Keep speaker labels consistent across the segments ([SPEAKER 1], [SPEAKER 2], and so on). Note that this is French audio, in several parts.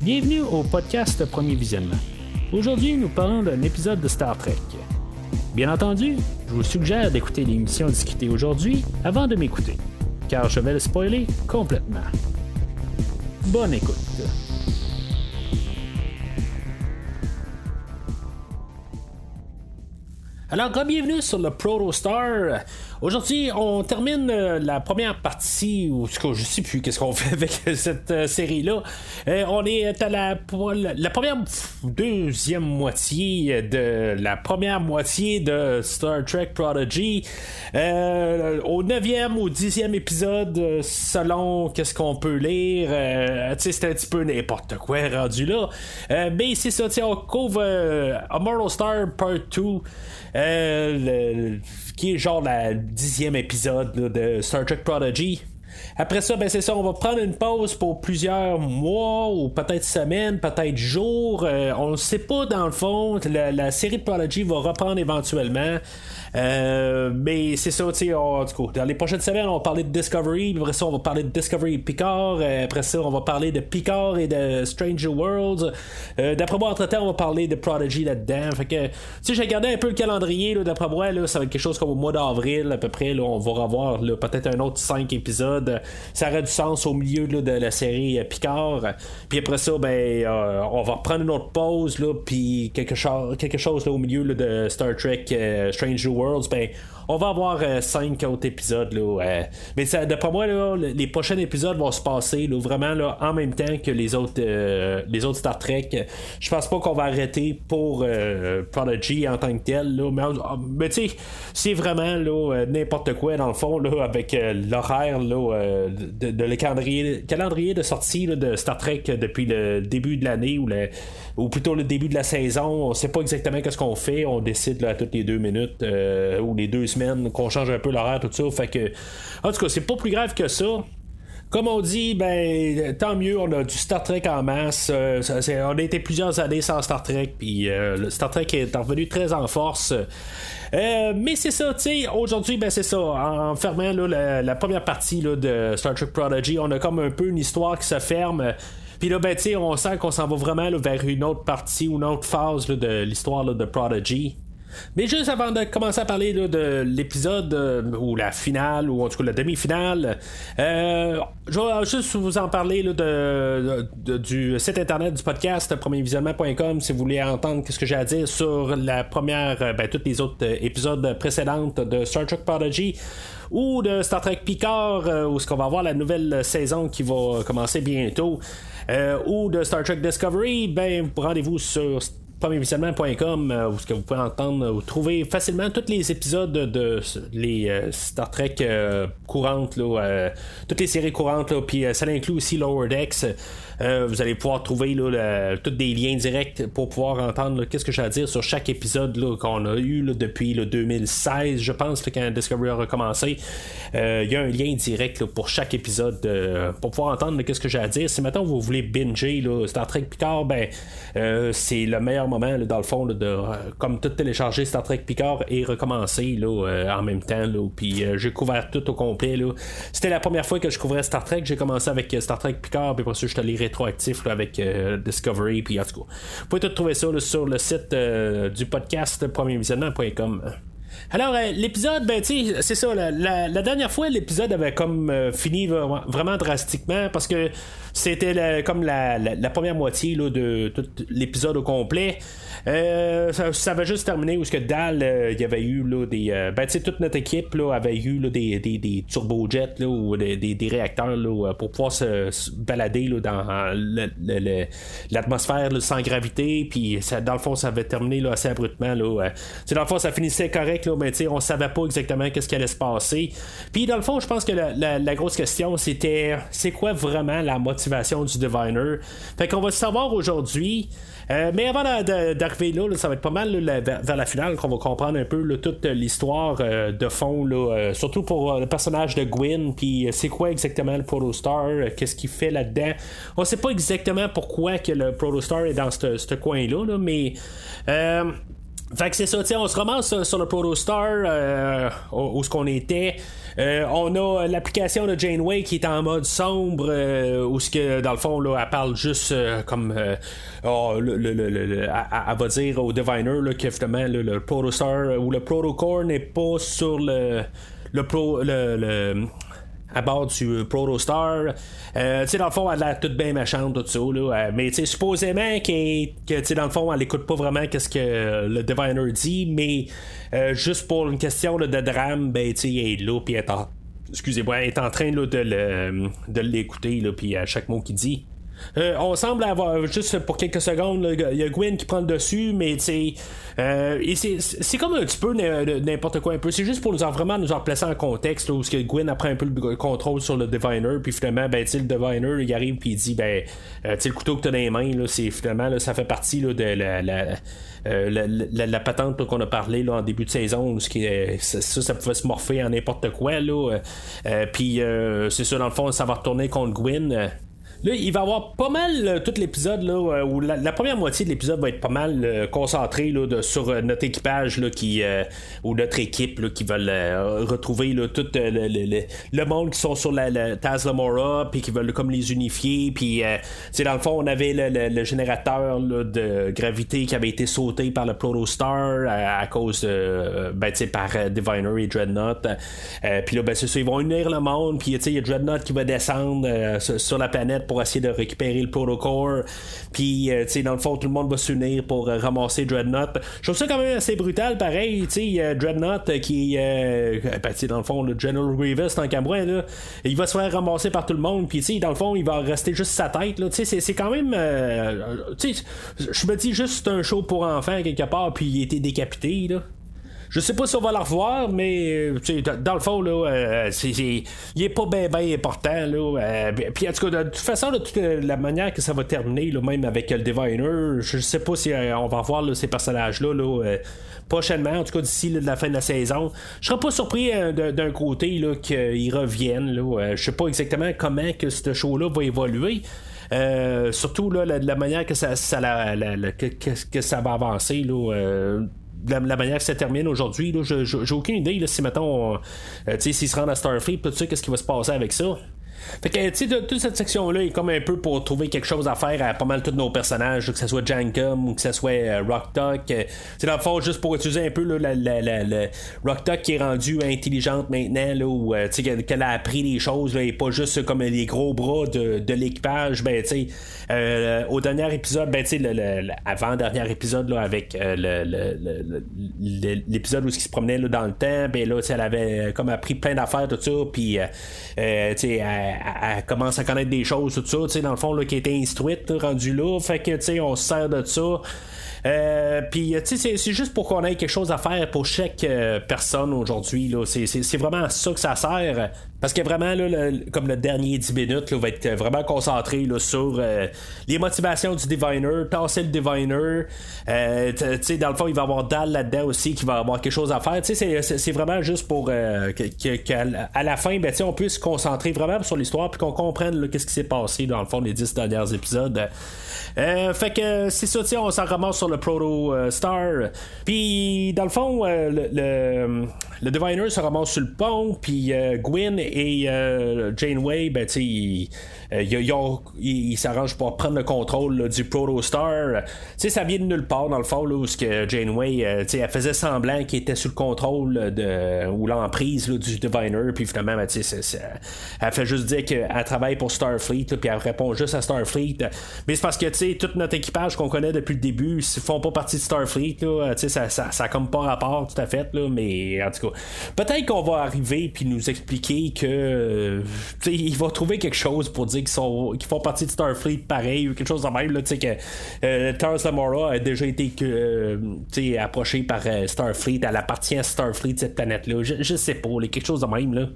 [SPEAKER 1] Bienvenue au podcast Premier Visionnement. Aujourd'hui, nous parlons d'un épisode de Star Trek. Bien entendu, je vous suggère d'écouter l'émission discutée aujourd'hui avant de m'écouter, car je vais le spoiler complètement. Bonne écoute. Alors, bienvenue sur le Protostar. Aujourd'hui, on termine la première partie, ou je sais plus qu'est-ce qu'on fait avec cette série-là. On est à la deuxième moitié de la première moitié de Star Trek Prodigy. Au 9e ou 10e épisode, selon qu'est-ce qu'on peut lire, c'est un petit peu n'importe quoi rendu là. Mais c'est ça, on couvre Immortal Star Part 2. Qui est genre la 10e épisode là, de Star Trek Prodigy. Après ça, c'est ça, on va prendre une pause pour plusieurs mois ou peut-être semaines, peut-être jours. On ne sait pas dans le fond. La série de Prodigy va reprendre éventuellement. Mais c'est ça, en tout cas, dans les prochaines semaines, on va parler de Discovery. Après ça, on va parler de Discovery et Picard. Après ça, on va parler de Picard et de Stranger Worlds. D'après moi, entre-temps, on va parler de Prodigy là-dedans. Fait que, j'ai regardé un peu le calendrier. Là, d'après moi, là, ça va être quelque chose comme au mois d'avril, à peu près. Là, on va revoir là, peut-être un autre 5 épisodes. Ça aurait du sens au milieu là, de la série Picard. Puis après ça, on va reprendre une autre pause. Là, puis quelque chose là, au milieu là, de Star Trek Stranger Worlds, on va avoir 5 autres épisodes là, mais d'après moi là, les prochains épisodes vont se passer là, vraiment là, en même temps que les autres Star Trek. Je pense pas qu'on va arrêter pour Prodigy en tant que tel là, mais tu sais, c'est vraiment là, n'importe quoi dans le fond là, avec l'horaire là, de le calendrier de sortie là, de Star Trek depuis le début de l'année ou plutôt le début de la saison. On sait pas exactement qu'est-ce qu'on fait, on décide là, à toutes les 2 minutes ou les 2 semaines qu'on change un peu l'horaire, tout ça. Fait que, en tout cas, c'est pas plus grave que ça. Comme on dit, tant mieux, on a du Star Trek en masse. On a été plusieurs années sans Star Trek, puis le Star Trek est revenu très en force. Mais c'est ça, aujourd'hui, c'est ça. En fermant là, la première partie là, de Star Trek Prodigy, on a comme un peu une histoire qui se ferme. Puis là, on sent qu'on s'en va vraiment là, vers une autre partie ou une autre phase là, de l'histoire là, de Prodigy. Mais juste avant de commencer à parler là, de l'épisode ou la finale ou en tout cas la demi-finale, je vais juste vous en parler là, du site internet du podcast premiervisionnement.com si vous voulez entendre ce que j'ai à dire sur la première, tous les autres épisodes précédents de Star Trek Prodigy ou de Star Trek Picard où ce qu'on va avoir la nouvelle saison qui va commencer bientôt ou de Star Trek Discovery. Rendez-vous sur premiervisionnement.com où ce que vous pouvez entendre ou trouver facilement tous les épisodes de les Star Trek courantes là, toutes les séries courantes là, puis ça inclut aussi Lower Decks. Vous allez pouvoir trouver là, tous des liens directs pour pouvoir entendre qu'est-ce que j'ai à dire sur chaque épisode là, qu'on a eu là, depuis le 2016 je pense là, quand Discovery a recommencé. Il y a un lien direct là, pour chaque épisode pour pouvoir entendre qu'est-ce que j'ai à dire. Si maintenant vous voulez binger là, Star Trek Picard, c'est le meilleur moment là, dans le fond là, de comme tout télécharger Star Trek Picard et recommencer là, en même temps là, puis j'ai couvert tout au complet là. C'était la première fois que je couvrais Star Trek. J'ai commencé avec Star Trek Picard puis après ça je suis allé rétroactif là, avec Discovery puis en tout cas vous pouvez tout trouver ça là, sur le site du podcast premiervisionnement.com. Alors, l'épisode, c'est ça, la dernière fois, l'épisode avait comme fini vraiment drastiquement parce que c'était comme la première moitié là, de tout l'épisode au complet. Ça va juste terminer où ce que Dal il y avait eu là, des toute notre équipe là, avait eu là, des turbojets là, ou des réacteurs là, pour pouvoir se balader là, dans l'atmosphère là, sans gravité, puis dans le fond ça avait terminé là, assez abruptement là, dans le fond ça finissait correct là, mais on savait pas exactement qu'est-ce qui allait se passer. Puis dans le fond je pense que la grosse question c'était c'est quoi vraiment la motivation du Diviner. Fait qu'on va le savoir aujourd'hui. Mais avant d'arriver là, ça va être pas mal là, vers la finale qu'on va comprendre un peu là, toute l'histoire de fond, là, surtout pour le personnage de Gwyn, puis c'est quoi exactement le Protostar, qu'est-ce qu'il fait là-dedans. On sait pas exactement pourquoi que le Protostar est dans ce coin-là, là, mais... fait que c'est ça, on se ramasse sur le Protostar où ce qu'on était. On a l'application de Janeway qui est en mode sombre, où ce que dans le fond là, elle parle juste comme elle va dire au Diviner là, que finalement le Protostar ou le Protocore n'est pas sur à bord du Protostar. Tu sais, dans le fond, elle a l'air toute bien méchante, tout ça, là. Mais tu sais, supposément que dans le fond, elle écoute pas vraiment qu'est-ce que le Diviner dit, mais juste pour une question là, de drame, ben tu sais, elle est là, puis elle est en train là, de l'écouter, là, puis à chaque mot qu'il dit. On semble avoir, juste pour quelques secondes, il y a Gwyn qui prend le dessus, mais c'est comme un petit peu n'importe quoi un peu. C'est juste pour vraiment nous en replacer en contexte, là, où Gwyn apprend un peu le contrôle sur le Diviner, puis finalement, ben, le Diviner, il arrive puis il dit, ben, le couteau que tu as dans les mains, là, c'est finalement, là, ça fait partie là, de la patente là, qu'on a parlé là, en début de saison, où ça pouvait se morpher en n'importe quoi, là. Puis c'est ça, dans le fond, ça va retourner contre Gwyn. Là, il va y avoir pas mal tout l'épisode là, où la première moitié de l'épisode va être pas mal concentrée là, sur notre équipage là, ou notre équipe là, qui veulent retrouver là, tout le monde qui sont sur la Taz Lamora puis qui veulent comme les unifier. Puis dans le fond, on avait le générateur là, de gravité qui avait été sauté par le Protostar à cause par Diviner et Dreadnought. Puis là, ben, c'est ça, ils vont unir le monde. Puis il y a Dreadnought qui va descendre sur la planète pour essayer de récupérer le Protocore. Puis, dans le fond, tout le monde va s'unir pour ramasser Dreadnought. Je trouve ça quand même assez brutal, pareil. Dreadnought qui dans le fond, le General Grievous, tant qu'à moi, là, il va se faire ramasser par tout le monde. Puis, dans le fond, il va rester juste sa tête. Là. C'est quand même. Je me dis juste c'est un show pour enfants quelque part, puis il a été décapité. Là. Je sais pas si on va la revoir, mais dans le fond, là, il est pas bien important. Là, puis en tout cas, de toute façon, de toute la manière que ça va terminer, là, même avec le Diviner, je sais pas si on va revoir là, ces personnages-là prochainement, en tout cas d'ici la fin de la saison. Je serais pas surpris d'un côté là, qu'ils reviennent. Là, je sais pas exactement comment que ce show-là va évoluer. Surtout là, la manière que ça va avancer. Là, la manière que ça termine aujourd'hui, là, j'ai aucune idée là, si mettons s'ils se rendent à Starfleet, tout ça, qu'est-ce qui va se passer avec ça. Fait que, tu sais, toute cette section-là est comme un peu pour trouver quelque chose à faire à pas mal tous nos personnages, là, que ce soit Jankum ou que ce soit Rok-Tahk. C'est dans le fond, juste pour utiliser un peu là, la Rok-Tahk qui est rendue intelligente maintenant, là, où qu'elle a appris les choses, là, et pas juste comme les gros bras de l'équipage. Ben, tu sais, au dernier épisode, ben, tu sais, avant-dernier épisode, là, avec l'épisode où il se promenait là, dans le temps, ben là, elle avait comme appris plein d'affaires, tout ça, puis, tu sais, elle commence à connaître des choses, tout ça, tu sais, dans le fond, là, qui a été instruite, rendue là, fait que, tu sais, on se sert de ça. Puis tu sais, c'est juste pour qu'on ait quelque chose à faire pour chaque personne aujourd'hui là. C'est vraiment à ça que ça sert, parce que vraiment là, comme le dernier 10 minutes là, va être vraiment concentré là, sur les motivations du Diviner, tasser le Diviner. Tu sais, dans le fond, il va y avoir Dal là-dedans aussi qui va avoir quelque chose à faire. Tu sais, c'est vraiment juste pour qu'à la fin, ben, on puisse se concentrer vraiment sur l'histoire puis qu'on comprenne là, qu'est-ce qui s'est passé dans le fond des 10 derniers épisodes. Fait que c'est ça, on s'en ramasse sur le Proto-Star. Puis dans le fond, le Diviner se ramasse sur le pont. Puis Gwyn et Janeway, ben tu ils s'arrangent pour prendre le contrôle là, du Proto-Star. Ça vient de nulle part dans le fond, là, où que Janeway elle faisait semblant qu'il était sous le contrôle ou l'emprise là, du Diviner. Puis finalement, ben, elle fait juste dire qu'elle travaille pour Starfleet. Puis elle répond juste à Starfleet. Mais c'est parce que tout notre équipage qu'on connaît depuis le début, ils font pas partie de Starfleet. Là, ça a comme pas rapport tout à fait. Là, mais en tout cas, peut-être qu'on va arriver puis nous expliquer que il va trouver quelque chose pour dire qu'ils font partie de Starfleet pareil ou quelque chose de même là, que Taz Lamora a déjà été approché par Starfleet, elle appartient à Starfleet, cette planète là, je sais pas, quelque chose de même là.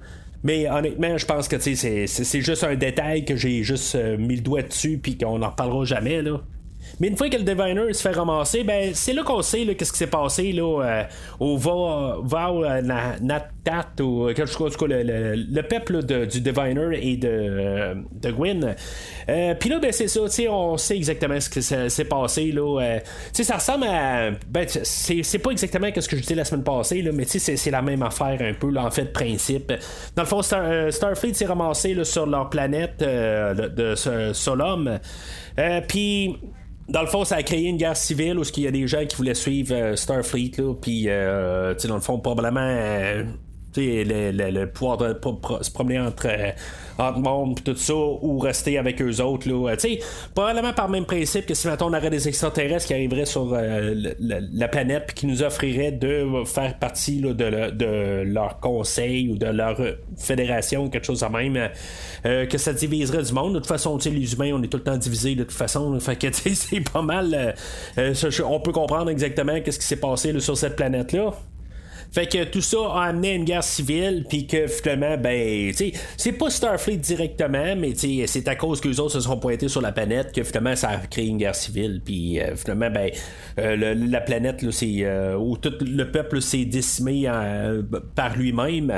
[SPEAKER 1] Mais honnêtement, je pense que c'est juste un détail que j'ai juste mis le doigt dessus puis qu'on n'en reparlera jamais là. Mais une fois que le Diviner se fait ramasser, ben c'est là qu'on sait là, qu'est-ce qui s'est passé là, au Natat ou quelque chose, en tout cas, le peuple du Diviner et de Gwyn. Puis là, ben c'est ça, on sait exactement ce qui s'est passé là. Ça ressemble à. Ben, c'est pas exactement ce que je disais la semaine passée, là, mais c'est la même affaire un peu, là, en fait, principe. Dans le fond, Starfleet s'est ramassé là, sur leur planète de Solom. Puis. Dans le fond, ça a créé une guerre civile où il y a des gens qui voulaient suivre Starfleet, là, puis dans le fond, probablement le pouvoir de se promener entre monde pis tout ça, ou rester avec eux autres là, probablement par le même principe que si maintenant on aurait des extraterrestres qui arriveraient sur la planète puis qui nous offriraient de faire partie là, de leur conseil ou de leur fédération, quelque chose de même, que ça diviserait du monde. De toute façon, les humains, on est tout le temps divisés de toute façon, fait que c'est pas mal, on peut comprendre exactement qu'est-ce qui s'est passé là, sur cette planète là. Fait que tout ça a amené à une guerre civile, puis que finalement, ben, c'est pas Starfleet directement, mais c'est à cause qu'eux autres se sont pointés sur la planète que finalement ça a créé une guerre civile, puis finalement, ben, la planète, là, c'est où tout le peuple s'est décimé par lui-même.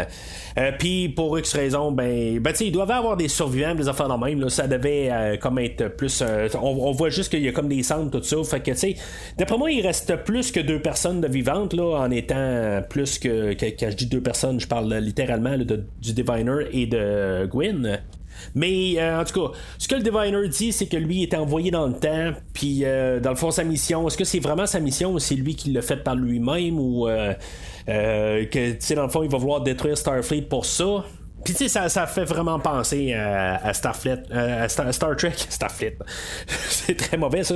[SPEAKER 1] Puis pour X raison, ben, il doivent avoir des survivants, des affaires de même, là, ça devait comme être plus. On voit juste qu'il y a comme des cendres, tout ça. Fait que, d'après moi, il reste plus que 2 personnes de vivantes, là, en étant plus que quand je dis 2 personnes, je parle littéralement là, du Diviner et de Gwyn. Mais en tout cas, ce que le Diviner dit, c'est que lui était envoyé dans le temps, puis dans le fond, sa mission, est-ce que c'est vraiment sa mission ou c'est lui qui l'a fait par lui-même, ou que dans le fond, il va vouloir détruire Starfleet pour ça? Puis tu sais, ça fait vraiment penser à Starfleet, Star Trek, Starfleet, c'est très mauvais ça.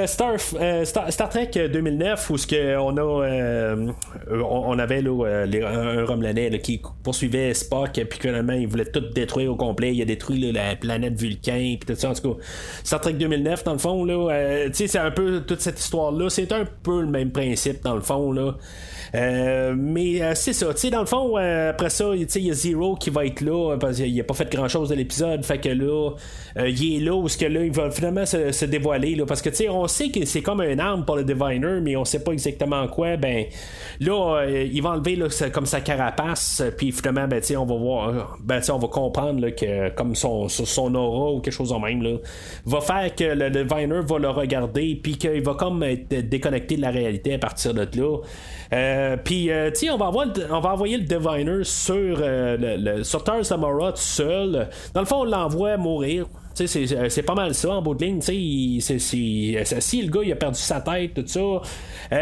[SPEAKER 1] Star Trek 2009 où on avait là, un Romulanais là, qui poursuivait Spock, puis finalement il voulait tout détruire au complet. Il a détruit là, la planète Vulcain, puis tout ça. En tout cas, Star Trek 2009 dans le fond là, tu sais, c'est un peu toute cette histoire là. C'est un peu le même principe dans le fond là. Mais c'est ça, tu sais, dans le fond, après ça, il y a Zero qui va être là parce qu'il a pas fait grand chose de l'épisode, fait que là, il est là où ce que là, il va finalement se dévoiler là, parce que tu sais, on sait que c'est comme une arme pour le Diviner, mais on sait pas exactement quoi. Ben là, il va enlever là, comme sa carapace, puis finalement, ben tu sais, on va voir, ben tu sais, on va comprendre là, que comme son aura ou quelque chose de même là, va faire que le Diviner va le regarder, puis qu'il va comme être déconnecté de la réalité à partir de là. Puis, tu sais, on va envoyer le Diviner sur Tars Lamora tout seul. Dans le fond, on l'envoie mourir. C'est pas mal ça en bout de ligne. Si le gars il a perdu sa tête, tout ça,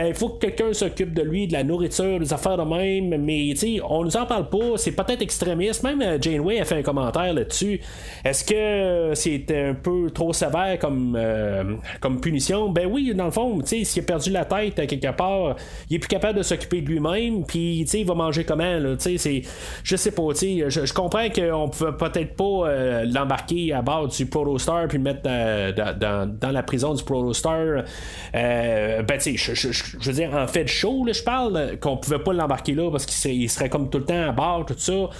[SPEAKER 1] il faut que quelqu'un s'occupe de lui, de la nourriture, des affaires de même. Mais on nous en parle pas. C'est peut-être extrémiste. Même Janeway a fait un commentaire là-dessus. Est-ce que c'est un peu trop sévère comme punition? Ben oui, dans le fond, s'il a perdu la tête quelque part, il est plus capable de s'occuper de lui-même. Puis il va manger comment là? Je sais pas. Je comprends qu'on peut peut-être pas l'embarquer à bord du Protostar puis le mettre dans la prison du Protostar. Ben tu sais, je veux dire, en fait chaud là, je parle qu'on pouvait pas l'embarquer là parce qu'il serait comme tout le temps à bord, tout ça.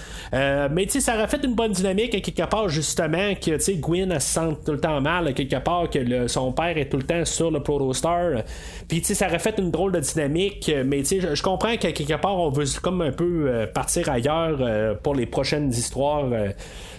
[SPEAKER 1] Mais tu sais, ça aurait fait une bonne dynamique à quelque part, justement, que tu sais, Gwyn elle se sente tout le temps mal à quelque part, que son père est tout le temps sur le Protostar. Puis tu sais, ça aurait fait une drôle de dynamique. Mais tu sais, je comprends qu'à quelque part on veut comme un peu partir ailleurs pour les prochaines histoires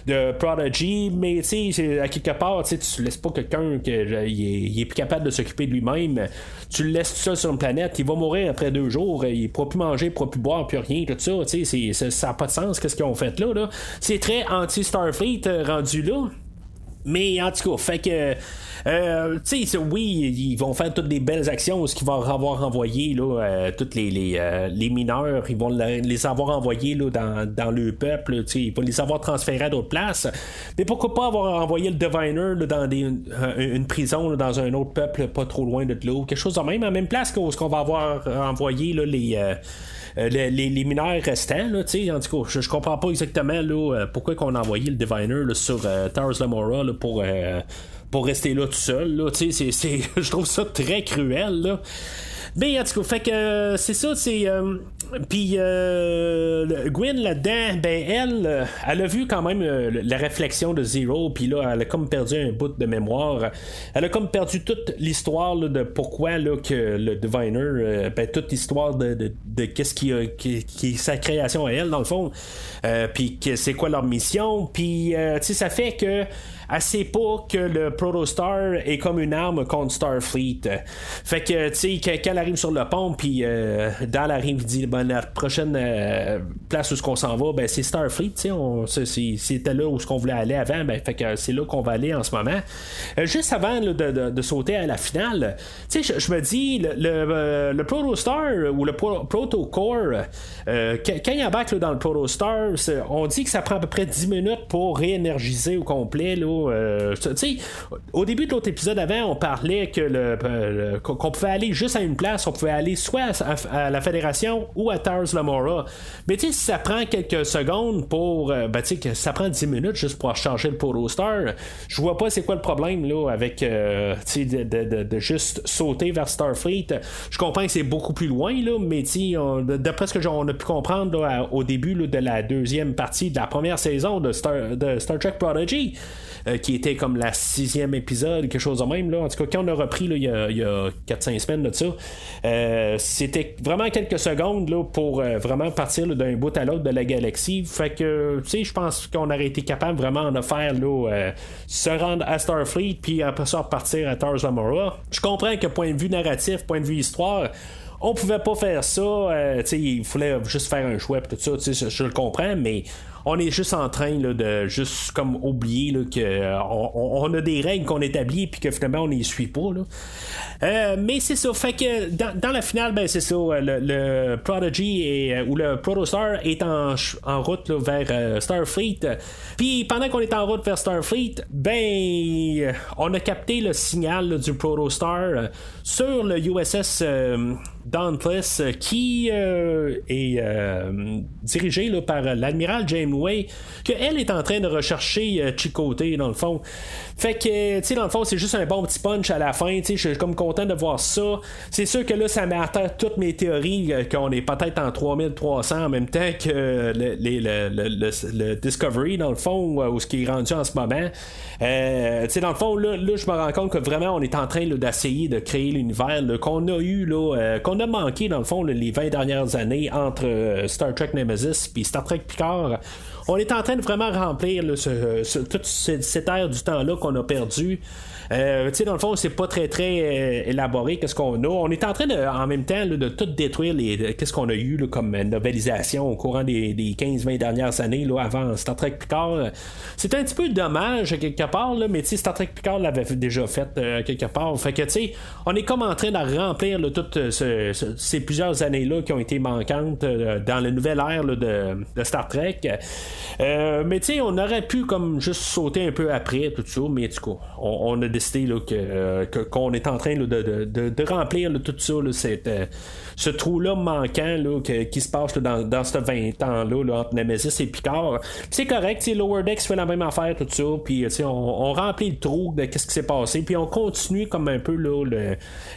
[SPEAKER 1] de Prodigy, mais tu sais, à quelque part, tu laisses pas quelqu'un qui est plus capable de s'occuper de lui-même, tu le laisses tout seul sur une planète, il va mourir après 2 jours, il pourra plus manger, il pourra plus boire, plus rien, tout ça, tu sais, ça n'a pas de sens, qu'est-ce qu'ils ont fait là. C'est très anti-Starfleet rendu là. Mais en tout cas, fait que tu sais, oui, ils vont faire toutes des belles actions, ce qu'ils vont avoir envoyé là, tous les mineurs, ils vont les avoir envoyés là, dans le peuple, tu sais, ils vont les avoir transférés à d'autres places. Mais pourquoi pas avoir envoyé le Diviner là, dans une prison là, dans un autre peuple pas trop loin de là, quelque chose de même, à la même place qu'on va avoir envoyé là, les mineurs restants, là, en tout cas, je comprends pas exactement là, pourquoi qu'on a envoyé le Diviner là, sur Tars Lamora là, pour rester là tout seul. Là, je trouve ça très cruel. Là. Ben, en tout cas, fait que c'est ça, c'est. Puis Gwen là-dedans, ben elle a vu quand même la réflexion de Zero, puis là, elle a comme perdu un bout de mémoire. Elle a comme perdu toute l'histoire là, de pourquoi là, que le Diviner, ben toute l'histoire de qu'est-ce qui est sa création à elle, dans le fond. Puis que c'est quoi leur mission. Puis, tu sais, ça fait que elle sait pas que le Protostar est comme une arme contre Starfleet. Fait que, tu sais, quand elle arrive sur le pont, puis dans la rive dit, ben, la prochaine place où on s'en va, ben, c'est Starfleet, tu sais, c'était là où on voulait aller avant, ben, fait que c'est là qu'on va aller en ce moment. Juste avant là, de sauter à la finale, tu sais, je me dis, le Protostar ou le Protocore, quand il embarque là, dans le Protostar, on dit que ça prend à peu près 10 minutes pour réénergiser au complet, là. Au début de l'autre épisode avant, on parlait que qu'on pouvait aller juste à une place, on pouvait aller soit à la Fédération ou à Tars Lamora. Mais tu sais, si ça prend quelques secondes pour tu sais, que ça prend 10 minutes juste pour changer le Protostar, je vois pas c'est quoi le problème là avec tu sais, de juste sauter vers Starfleet. Je comprends que c'est beaucoup plus loin là, mais tu sais, d'après ce que on a pu comprendre là, au début là, de la deuxième partie de la première saison de Star Trek Prodigy, qui était comme la 6e épisode, quelque chose de même. Là. En tout cas, quand on a repris là, il y a 4-5 semaines de ça, c'était vraiment quelques secondes là, pour vraiment partir là, d'un bout à l'autre de la galaxie. Fait que, tu sais, je pense qu'on aurait été capable vraiment de faire là, se rendre à Starfleet, puis après ça repartir à Tars Lamora. Je comprends que point de vue narratif, point de vue histoire, on pouvait pas faire ça, il fallait juste faire un choix, tout ça, je le comprends, mais on est juste en train là, de juste comme oublier là, que on a des règles qu'on établit puis que finalement on les suit pas là. Mais c'est ça, fait que dans la finale, ben c'est ça, le Prodigy ou le Protostar est en route là, vers Starfleet. Puis pendant qu'on est en route vers Starfleet, ben on a capté le signal là, du Protostar sur le USS Dauntless qui est dirigé là, par l'admiral Janeway, qu'elle est en train de rechercher Chakotay dans le fond. Fait que, tu sais, dans le fond, c'est juste un bon petit punch à la fin, tu sais, je suis comme content de voir ça. C'est sûr que là, ça met à terre toutes mes théories qu'on est peut-être en 3300 en même temps que le Discovery, dans le fond, ou ce qui est rendu en ce moment. Tu sais, dans le fond, là, je me rends compte que vraiment, on est en train là, d'essayer de créer l'univers là, qu'on a eu, là, qu'on a manqué, dans le fond, là, les 20 dernières années entre Star Trek Nemesis puis Star Trek Picard. On est en train de vraiment remplir là, toute cette ère du temps-là qu'on a perdu. Tu sais, dans le fond, c'est pas très très élaboré qu'est-ce qu'on a. On est en train de, en même temps là, de tout détruire qu'est-ce qu'on a eu là, comme novélisation au courant des 15-20 dernières années là, avant Star Trek Picard. C'est un petit peu dommage quelque part, là, mais tu sais, Star Trek Picard l'avait déjà fait quelque part. Fait que tu sais, on est comme en train de remplir là, toutes ces plusieurs années-là qui ont été manquantes dans la nouvelle ère là, de Star Trek. Mais tu sais, on aurait pu comme juste sauter un peu après tout ça, mais du coup, on a décidé là, qu'on est en train là, de remplir là, tout ça, là, ce trou-là manquant là, qui se passe là, dans ce 20 ans-là là, entre Nemesis et Picard. Pis c'est correct, Lower Decks fait la même affaire, tout ça, puis on remplit le trou de qu'est-ce qui s'est passé, puis on continue comme un peu là,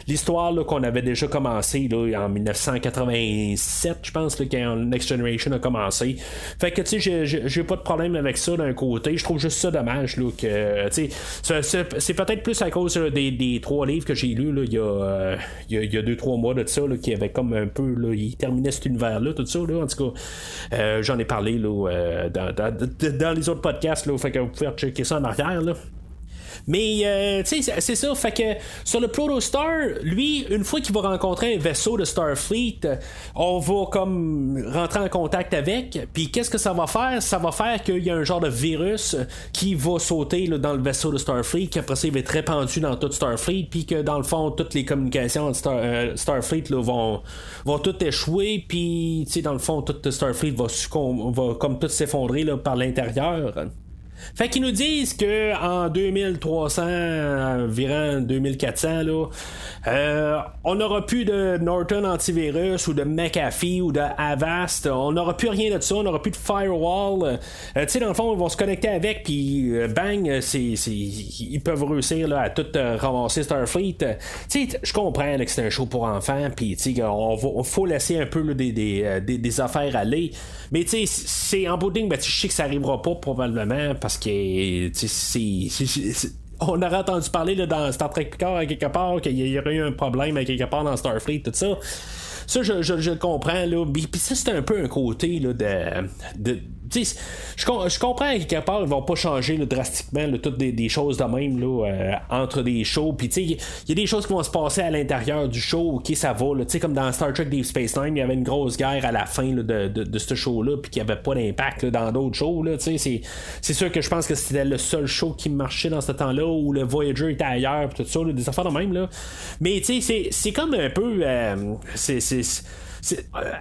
[SPEAKER 1] l'histoire là, qu'on avait déjà commencé là, en 1987, je pense, là, quand Next Generation a commencé. Fait que tu sais, j'ai pas de problème avec ça d'un côté. Je trouve juste ça dommage là, que c'est peut-être plus à cause des 3 livres que j'ai lus là, il y a 2-3 mois de ça là, qui avait comme un peu là, il terminait cet univers là, tout ça là, en tout cas j'en ai parlé là, dans les autres podcasts là, fait que vous pouvez checker ça en arrière là. Mais tu sais, c'est ça, fait que sur le Protostar, lui, une fois qu'il va rencontrer un vaisseau de Starfleet, on va comme rentrer en contact avec, puis qu'est-ce que ça va faire? Ça va faire qu'il y a un genre de virus qui va sauter là, dans le vaisseau de Starfleet, qui après ça il va être répandu dans toute Starfleet, puis que dans le fond, toutes les communications de Starfleet là, vont toutes échouer, puis tu sais, dans le fond, toute Starfleet va comme tout s'effondrer là, par l'intérieur. Fait qu'ils nous disent que en 2300, environ 2400, là, on n'aura plus de Norton Antivirus ou de McAfee ou de Avast. On n'aura plus rien de ça. On n'aura plus de firewall. Tu sais, dans le fond, ils vont se connecter avec, puis bang, ils peuvent réussir là, à tout ramasser Starfleet. Tu sais, je comprends là, que c'est un show pour enfants, puis tu sais, on faut laisser un peu là, des affaires aller. Mais tu sais, c'est en bout de ligne, ben, je sais que ça arrivera pas probablement parce que on aurait entendu parler là, dans Star Trek Picard à quelque part qu'il y aurait eu un problème à quelque part dans Starfleet, tout ça. Ça, je le comprends, là. Puis ça, c'est un peu un côté là, je comprends à quelque part, ils vont pas changer là, drastiquement là, toutes des choses de même là, entre des shows. Puis il y a des choses qui vont se passer à l'intérieur du show, ok, ça va. Comme dans Star Trek Deep Space Nine, il y avait une grosse guerre à la fin là, de ce show-là, puis qu'il n'y avait pas d'impact là, dans d'autres shows. Là, c'est sûr que je pense que c'était le seul show qui marchait dans ce temps-là où le Voyager était ailleurs, puis tout ça, là, des affaires de même. Là. Mais c'est comme un peu.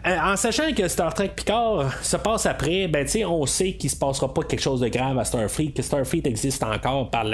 [SPEAKER 1] En sachant que Star Trek Picard se passe après, ben on sait qu'il se passera pas quelque chose de grave à Starfleet, que Starfleet existe encore par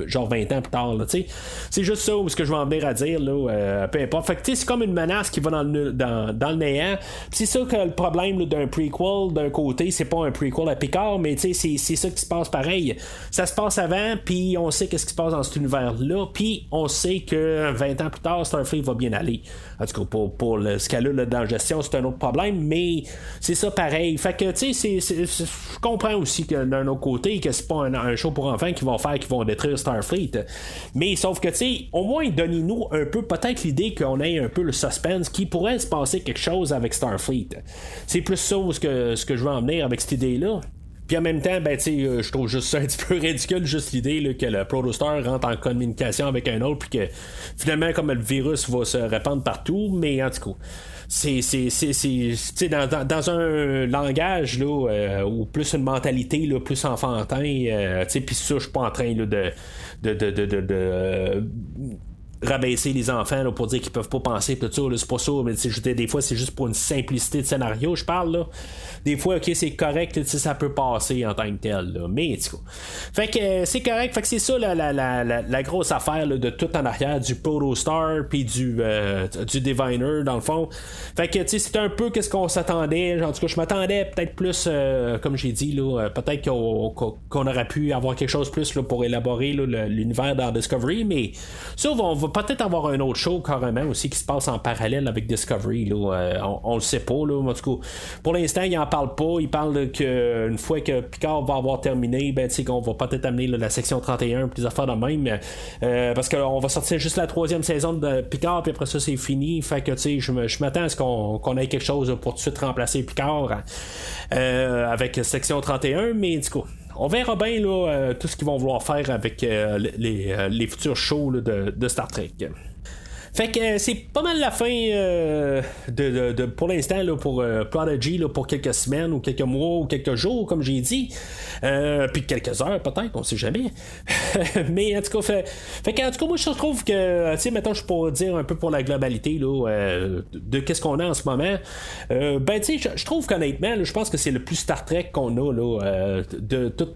[SPEAKER 1] genre 20 ans plus tard. Là, c'est juste ça ce que je vais en venir à dire. Là, peu importe. Fait que c'est comme une menace qui va dans le néant. Pis c'est ça que le problème là, d'un prequel, d'un côté, c'est pas un prequel à Picard, mais c'est ça qui se passe pareil. Ça se passe avant, puis on sait qu'est-ce qui se passe dans cet univers-là, puis on sait que 20 ans plus tard, Starfleet va bien aller. En tout cas, pour ce cas-là, là, dans la gestion, c'est un autre problème, mais c'est ça pareil. Fait que, tu sais, je comprends aussi que d'un autre côté, que c'est pas un show pour enfants qui vont détruire Starfleet. Mais sauf que, tu sais, au moins, donnez-nous un peu, peut-être l'idée qu'on ait un peu le suspense, qu'il pourrait se passer quelque chose avec Starfleet. C'est plus ça ce que je veux en venir avec cette idée-là. Puis en même temps, ben, je trouve juste ça un petit peu ridicule, juste l'idée là, que le Protostar rentre en communication avec un autre, puis que finalement, comme le virus va se répandre partout, mais en tout cas, c'est dans un langage là, ou plus une mentalité là, plus enfantin, puis ça, je suis pas en train là, de rabaisser les enfants là, pour dire qu'ils peuvent pas penser tout ça, là, c'est pas ça, mais des fois c'est juste pour une simplicité de scénario, je parle là. Des fois, ok, c'est correct, ça peut passer en tant que tel, là. Mais en tout cas. Fait que c'est correct, fait que c'est ça la grosse affaire là, de tout en arrière du Protostar puis du Diviner dans le fond. Fait que c'est un peu qu'est-ce qu'on s'attendait. En tout cas, je m'attendais peut-être plus, comme j'ai dit, là, peut-être qu'on aurait pu avoir quelque chose plus là, pour élaborer là, l'univers dans Discovery, mais ça, on va peut-être avoir un autre show carrément aussi qui se passe en parallèle avec Discovery. Là. On le sait pas. Là. En tout cas, pour l'instant, il en parle pas. Il parle qu'une fois que Picard va avoir terminé, ben, qu'on va peut-être amener là, la section 31 puis des affaires de même. Parce qu'on va sortir juste la 3e saison de Picard, puis après ça, c'est fini. Fait que je m'attends à ce qu'on ait quelque chose pour tout de suite remplacer Picard avec section 31, mais du coup. On verra bien là, tout ce qu'ils vont vouloir faire avec les futurs shows là, de Star Trek. Fait que c'est pas mal la fin pour l'instant là, pour Prodigy là, pour quelques semaines ou quelques mois ou quelques jours comme j'ai dit, puis quelques heures peut-être, on sait jamais. Mais en tout cas fait qu'en tout cas moi je trouve que tu sais maintenant je pourrais dire un peu pour la globalité là, de qu'est-ce qu'on a en ce moment. Ben tu sais je trouve qu'honnêtement je pense que c'est le plus Star Trek qu'on a là, de tout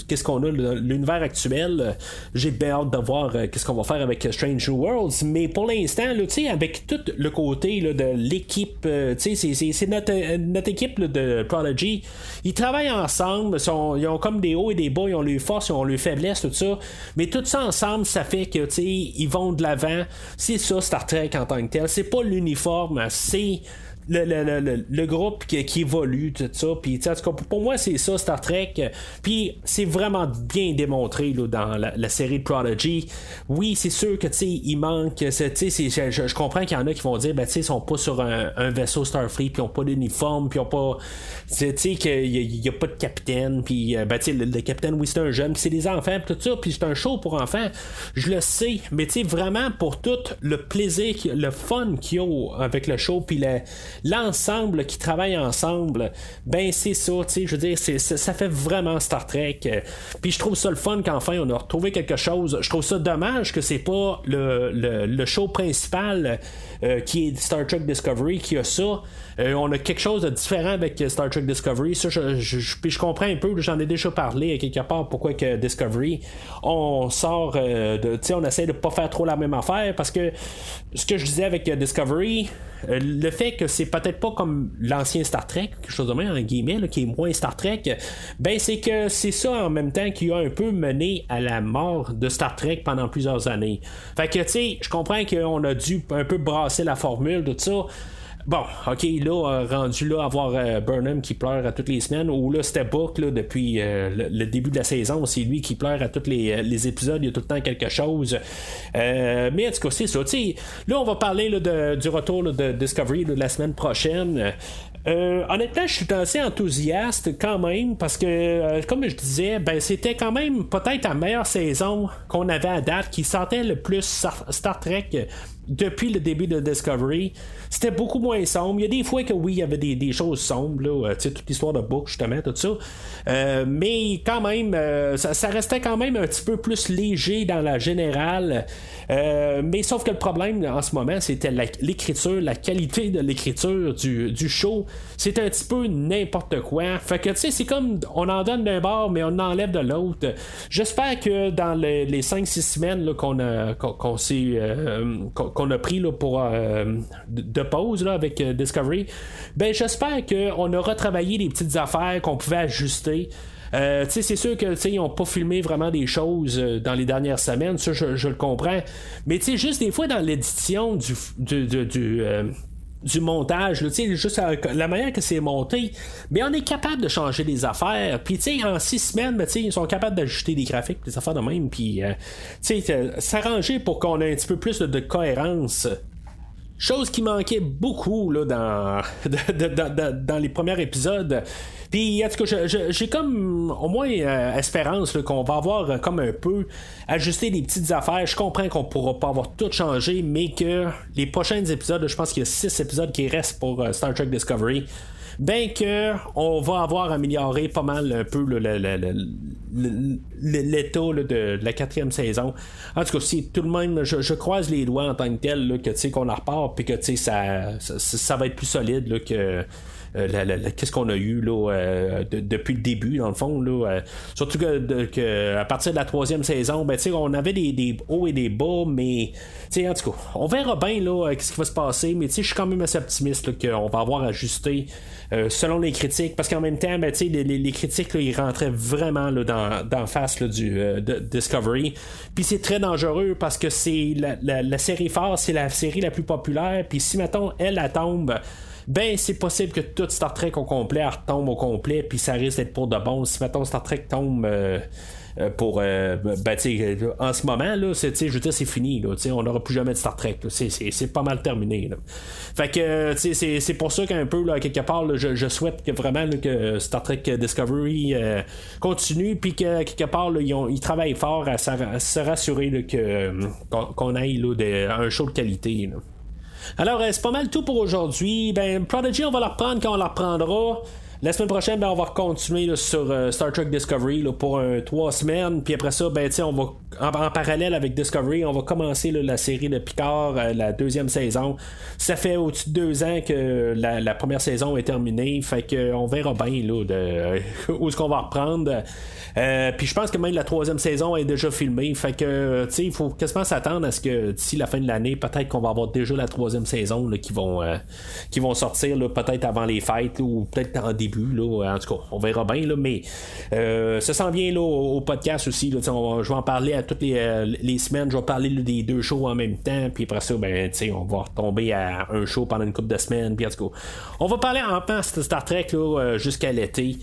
[SPEAKER 1] qu'est-ce qu'on a l'univers actuel. J'ai bien hâte de voir qu'est-ce qu'on va faire avec Strange New Worlds, mais pour l'instant là, avec tout le côté là, de l'équipe, c'est notre équipe là, de Prodigy, ils travaillent ensemble, ils ont comme des hauts et des bas, ils ont leurs forces, ils ont leurs faiblesses, tout ça, mais tout ça ensemble ça fait que ils vont de l'avant. C'est ça Star Trek en tant que tel, c'est pas l'uniforme, c'est le groupe qui évolue, tout ça. Puis, en tout cas, pour moi, c'est ça, Star Trek. Puis, c'est vraiment bien démontré là, dans la série de Prodigy. Oui, c'est sûr que, il manque. Je comprends qu'il y en a qui vont dire, ils sont pas sur un vaisseau Starfleet, puis ils ont pas d'uniforme, puis ils ont pas. Qu'il y a pas de capitaine, puis, le capitaine, oui, c'est un jeune, puis c'est des enfants, puis tout ça, puis c'est un show pour enfants. Je le sais, mais, vraiment, pour tout le plaisir, le fun qu'il y a avec le show, puis l'ensemble qui travaille ensemble, ben c'est ça, tu sais, je veux dire, ça fait vraiment Star Trek. Puis je trouve ça le fun qu'enfin on a retrouvé quelque chose. Je trouve ça dommage que c'est pas le show principal qui est Star Trek Discovery qui a ça. On a quelque chose de différent avec Star Trek Discovery. Ça, puis je comprends un peu, j'en ai déjà parlé quelque part pourquoi que Discovery, on sort on essaie de pas faire trop la même affaire, parce que ce que je disais avec Discovery, le fait que c'est peut-être pas comme l'ancien Star Trek, quelque chose de même en guillemets, là, qui est moins Star Trek, ben c'est que c'est ça en même temps qui a un peu mené à la mort de Star Trek pendant plusieurs années. Fait que tu sais, je comprends qu'on a dû un peu brasser la formule, tout ça. Bon, ok, là, rendu là, avoir Burnham qui pleure à toutes les semaines, ou là, c'était Book, là, depuis le début de la saison, c'est lui qui pleure à tous les épisodes, il y a tout le temps quelque chose. Mais en tout cas, c'est ça. T'sais, là, on va parler là, du retour là, de Discovery là, de la semaine prochaine. Honnêtement, je suis assez enthousiaste quand même, parce que, comme je disais, ben c'était quand même peut-être la meilleure saison qu'on avait à date, qui sentait le plus Star Trek depuis le début de Discovery. C'était beaucoup moins sombre. Il y a des fois que oui, il y avait des choses sombres, là, toute l'histoire de Book, justement, tout ça. Mais quand même, ça restait quand même un petit peu plus léger dans la générale. Mais sauf que le problème en ce moment, c'était l'écriture, la qualité de l'écriture du show. C'est un petit peu n'importe quoi. Fait que tu sais, c'est comme on en donne d'un bord, mais on enlève de l'autre. J'espère que dans les 5-6 semaines là, qu'on a pris là, pour de pause là, avec Discovery, ben j'espère qu'on a retravaillé les petites affaires qu'on pouvait ajuster. C'est sûr que ils n'ont pas filmé vraiment des choses dans les dernières semaines, ça je le comprends, mais juste des fois dans l'édition du montage, là, juste la manière que c'est monté, mais on est capable de changer les affaires, puis en 6 semaines, ils sont capables d'ajouter des graphiques, des affaires de même, puis s'arranger pour qu'on ait un petit peu plus de cohérence. Chose qui manquait beaucoup là, dans les premiers épisodes. Puis en tout cas, j'ai comme au moins espérance là, qu'on va avoir comme un peu ajusté des petites affaires. Je comprends qu'on pourra pas avoir tout changé, mais que les prochains épisodes, je pense qu'il y a 6 épisodes qui restent pour Star Trek Discovery, ben que on va avoir amélioré pas mal un peu l'état là, de la 4e saison. En tout cas, si tout le monde, je croise les doigts en tant que tel là, que qu'on en repart, puis que ça va être plus solide là, que qu'est-ce qu'on a eu là, depuis le début dans le fond là, surtout que à partir de la 3e saison, ben on avait des hauts et des bas, mais en tout cas on verra bien là ce qui va se passer, mais je suis quand même assez optimiste là, qu'on va avoir ajusté selon les critiques, parce qu'en même temps ben, les critiques là, ils rentraient vraiment là, dans face là, de Discovery, puis c'est très dangereux parce que c'est la série phare, c'est la série la plus populaire, puis si mettons elle tombe, ben c'est possible que tout Star Trek au complet retombe au complet, puis ça risque d'être pour de bon. Si mettons Star Trek tombe pour en ce moment là, je veux dire, c'est fini là, on n'aura plus jamais de Star Trek là. C'est pas mal terminé là. Fait que c'est pour ça qu'un peu là, quelque part là, je souhaite que vraiment là, que Star Trek Discovery continue, puis que quelque part là, ils travaillent fort à se rassurer là, qu'on aille là, un show de qualité là. Alors, c'est pas mal tout pour aujourd'hui. Ben, Prodigy, on va la reprendre quand on la reprendra. La semaine prochaine, ben, on va continuer là, sur Star Trek Discovery là, pour 3 semaines. Puis après ça, ben, on va en parallèle avec Discovery, on va commencer là, la série de Picard, la 2e saison. Ça fait au-dessus de 2 ans que la première saison est terminée. Fait que on verra bien là, où est-ce qu'on va reprendre. Puis je pense que même la 3e saison est déjà filmée. Fait que il faut quasiment s'attendre à ce que d'ici la fin de l'année, peut-être qu'on va avoir déjà la 3e saison là, qui vont sortir là, peut-être avant les fêtes là, ou peut-être en début. Là, en tout cas, on verra bien, là, mais ça s'en vient là, au podcast aussi. Là, je vais en parler à toutes les semaines. Je vais parler là, des 2 shows en même temps. Puis après ça, ben, on va retomber à un show pendant une couple de semaines. Puis en tout cas, on va parler en masse de Star Trek là, jusqu'à l'été.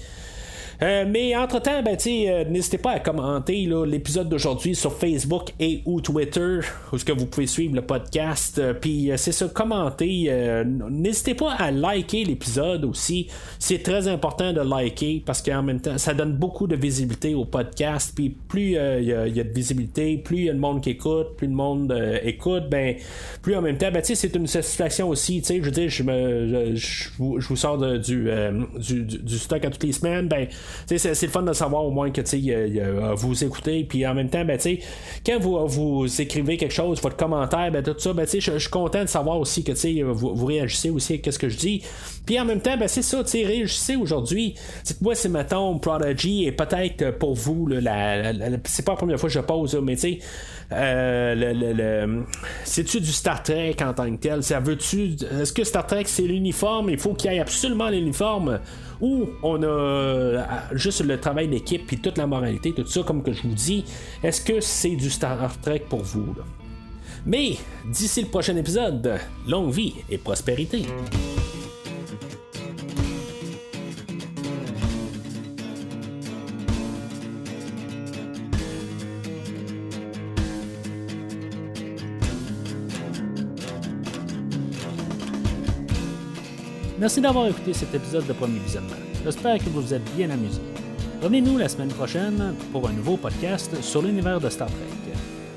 [SPEAKER 1] Mais entre-temps, n'hésitez pas à commenter là, l'épisode d'aujourd'hui sur Facebook et ou Twitter, où est-ce que vous pouvez suivre le podcast. Puis c'est ça, commenter. N'hésitez pas à liker l'épisode aussi. C'est très important de liker parce qu'en même temps, ça donne beaucoup de visibilité au podcast. Puis plus il y a de visibilité, plus il y a de monde qui écoute, plus le monde écoute, plus en même temps, c'est une satisfaction aussi. Je veux dire, je vous sors du stock à toutes les semaines. C'est le fun de savoir au moins que vous écoutez. Puis en même temps, quand vous écrivez quelque chose, votre commentaire, tout ça, je suis content de savoir aussi que vous réagissez aussi à ce que je dis. Puis en même temps, c'est ça, réagissez aujourd'hui. Moi, c'est mettons Prodigy et peut-être pour vous, c'est pas la première fois que je pose, mais c'est-tu du Star Trek en tant que tel? Est-ce que Star Trek c'est l'uniforme? Il faut qu'il y ait absolument l'uniforme, ou on a juste le travail d'équipe puis toute la moralité, tout ça, comme que je vous dis. Est-ce que c'est du Star Trek pour vous là? Mais d'ici le prochain épisode, longue vie et prospérité. Merci d'avoir écouté cet épisode de Premier Visionnement. J'espère que vous vous êtes bien amusés. Revenez-nous la semaine prochaine pour un nouveau podcast sur l'univers de Star Trek.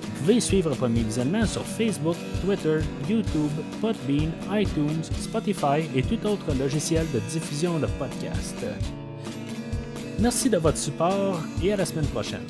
[SPEAKER 1] Vous pouvez suivre Premier Visionnement sur Facebook, Twitter, YouTube, Podbean, iTunes, Spotify et tout autre logiciel de diffusion de podcasts. Merci de votre support et à la semaine prochaine.